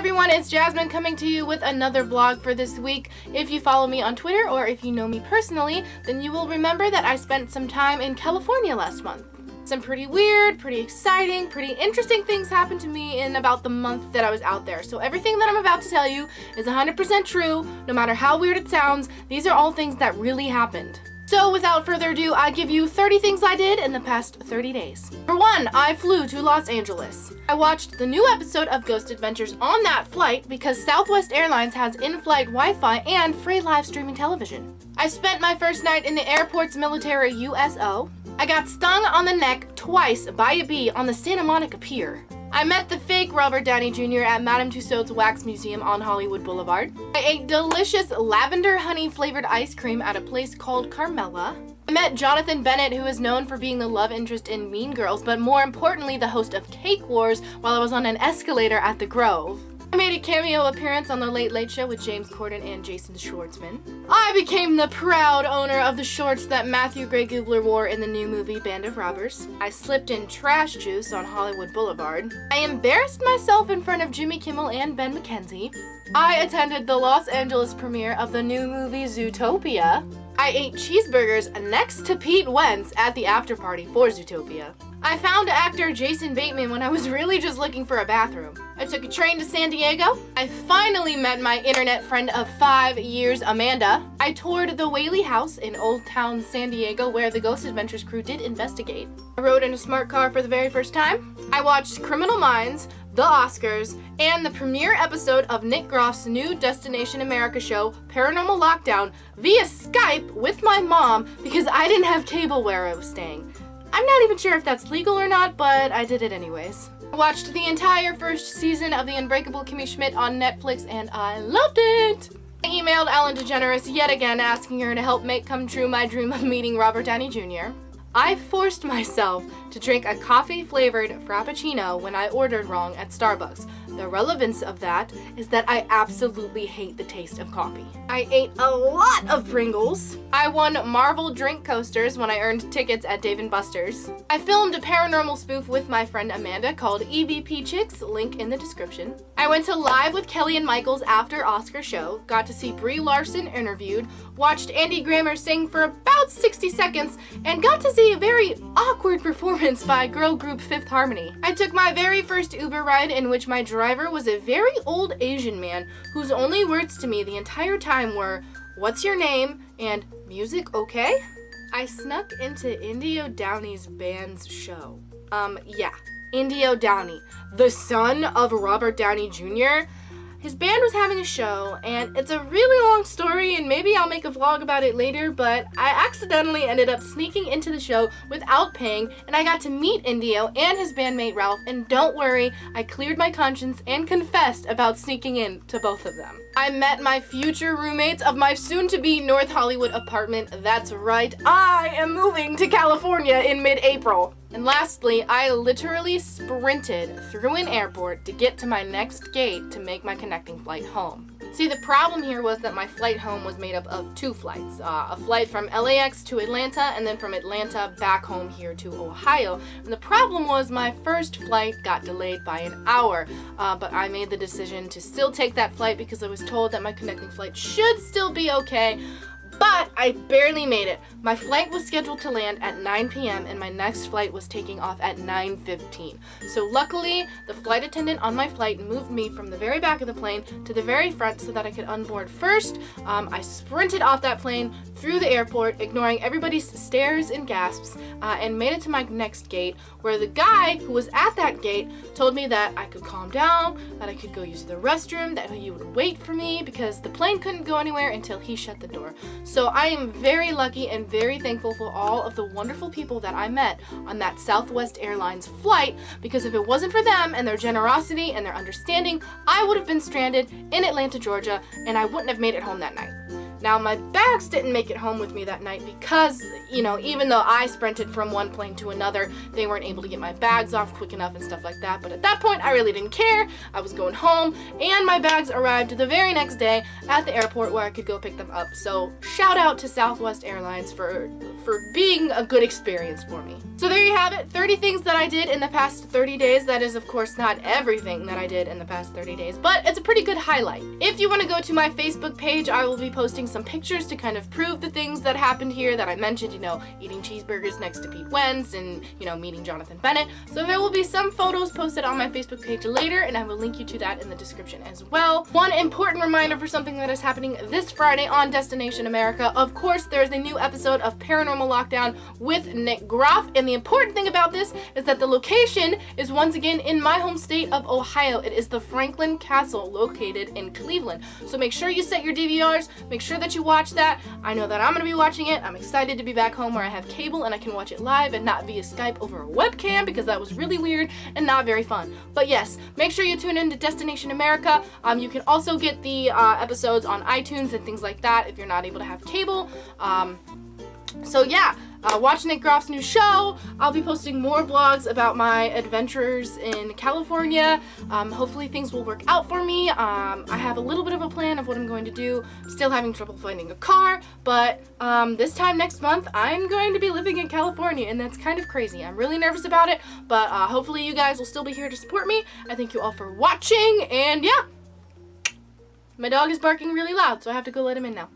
everyone, it's Jasmine coming to you with another vlog for this week. If you follow me on Twitter or if you know me personally, then you will remember that I spent some time in California last month. Some pretty weird, pretty exciting, pretty interesting things happened to me in about the month that I was out there. So everything that I'm about to tell you is 100% true, no matter how weird it sounds. These are all things that really happened. So without further ado, I give you 30 things I did in the past 30 days. For one, I flew to Los Angeles. I watched the new episode of Ghost Adventures on that flight because Southwest Airlines has in-flight Wi-Fi and free live streaming television. I spent my first night in the airport's military USO. I got stung on the neck twice by a bee on the Santa Monica Pier. I met the fake Robert Downey Jr. at Madame Tussauds Wax Museum on Hollywood Boulevard. I ate delicious lavender honey flavored ice cream at a place called Carmela. I met Jonathan Bennett, who is known for being the love interest in Mean Girls, but more importantly, the host of Cake Wars while I was on an escalator at the Grove. I made a cameo appearance on The Late Late Show with James Corden and Jason Schwartzman. I became the proud owner of the shorts that Matthew Gray Gubler wore in the new movie Band of Robbers. I slipped in trash juice on Hollywood Boulevard. I embarrassed myself in front of Jimmy Kimmel and Ben McKenzie. I attended the Los Angeles premiere of the new movie Zootopia. I ate cheeseburgers next to Pete Wentz at the after party for Zootopia. I found actor Jason Bateman when I was really just looking for a bathroom. I took a train to San Diego. I finally met my internet friend of 5 years, Amanda. I toured the Whaley House in Old Town San Diego where the Ghost Adventures crew did investigate. I rode in a smart car for the very first time. I watched Criminal Minds, the Oscars, and the premiere episode of Nick Groff's new Destination America show, Paranormal Lockdown, via Skype with my mom because I didn't have cable where I was staying. I'm not even sure if that's legal or not, but I did it anyways. I watched the entire first season of The Unbreakable Kimmy Schmidt on Netflix and I loved it! I emailed Ellen DeGeneres yet again asking her to help make come true my dream of meeting Robert Downey Jr. I forced myself to drink a coffee-flavored Frappuccino when I ordered wrong at Starbucks. The relevance of that is that I absolutely hate the taste of coffee. I ate a lot of Pringles. I won Marvel drink coasters when I earned tickets at Dave & Buster's. I filmed a paranormal spoof with my friend Amanda called EVP Chicks, link in the description. I went to Live with Kelly and Michaels after Oscar show, got to see Brie Larson interviewed, watched Andy Grammer sing for about 60 seconds, and got to see a very awkward performance by girl group Fifth Harmony. I took my very first Uber ride in which my driver was a very old Asian man whose only words to me the entire time were, "What's your name?" and "Music okay?" I snuck into Indio Downey's band's show. Yeah, Indio Downey, the son of Robert Downey Jr. His band was having a show, and it's a really long story, and maybe I'll make a vlog about it later, but I accidentally ended up sneaking into the show without paying, and I got to meet Indio and his bandmate Ralph, and don't worry, I cleared my conscience and confessed about sneaking in to both of them. I met my future roommates of my soon-to-be North Hollywood apartment. That's right, I am moving to California in mid-April. And lastly, I literally sprinted through an airport to get to my next gate to make my connecting flight home. See, the problem here was that my flight home was made up of 2 flights. A flight from LAX to Atlanta, and then from Atlanta back home here to Ohio. And the problem was my first flight got delayed by an hour, but I made the decision to still take that flight because I was told that my connecting flight should still be okay. But I barely made it. My flight was scheduled to land at 9 p.m. and my next flight was taking off at 9:15. So luckily, the flight attendant on my flight moved me from the very back of the plane to the very front so that I could unboard first. I sprinted off that plane through the airport, ignoring everybody's stares and gasps, and made it to my next gate, where the guy who was at that gate told me that I could calm down, that I could go use the restroom, that he would wait for me because the plane couldn't go anywhere until he shut the door. So I am very lucky and very thankful for all of the wonderful people that I met on that Southwest Airlines flight, because if it wasn't for them and their generosity and their understanding, I would have been stranded in Atlanta, Georgia, and I wouldn't have made it home that night. Now, my bags didn't make it home with me that night because, even though I sprinted from one plane to another, they weren't able to get my bags off quick enough and stuff like that. But at that point, I really didn't care. I was going home, and my bags arrived the very next day at the airport where I could go pick them up. So, shout out to Southwest Airlines for for being a good experience for me. So there you have it, 30 things that I did in the past 30 days. That is, of course, not everything that I did in the past 30 days, but it's a pretty good highlight. If you want to go to my Facebook page, I will be posting some pictures to kind of prove the things that happened here that I mentioned, you know, eating cheeseburgers next to Pete Wentz and, you know, meeting Jonathan Bennett. So there will be some photos posted on my Facebook page later, and I will link you to that in the description as well. One important reminder for something that is happening this Friday on Destination America. Of course, there's a new episode of Paranormal Lockdown with Nick Groff, and the important thing about this is that the location is once again in my home state of Ohio. It is the Franklin Castle located in Cleveland. So make sure you set your DVRs, make sure that you watch that. I know that I'm going to be watching it. I'm excited to be back home where I have cable and I can watch it live and not via Skype over a webcam, because that was really weird and not very fun. But yes, make sure you tune in to Destination America. You can also get the episodes on iTunes and things like that if you're not able to have cable. So yeah, watch Nick Groff's new show. I'll be posting more vlogs about my adventures in California. Hopefully things will work out for me. I have a little bit of a plan of what I'm going to do. Still having trouble finding a car, but this time next month, I'm going to be living in California, and that's kind of crazy. I'm really nervous about it, but hopefully you guys will still be here to support me. I thank you all for watching, and yeah. My dog is barking really loud, so I have to go let him in now.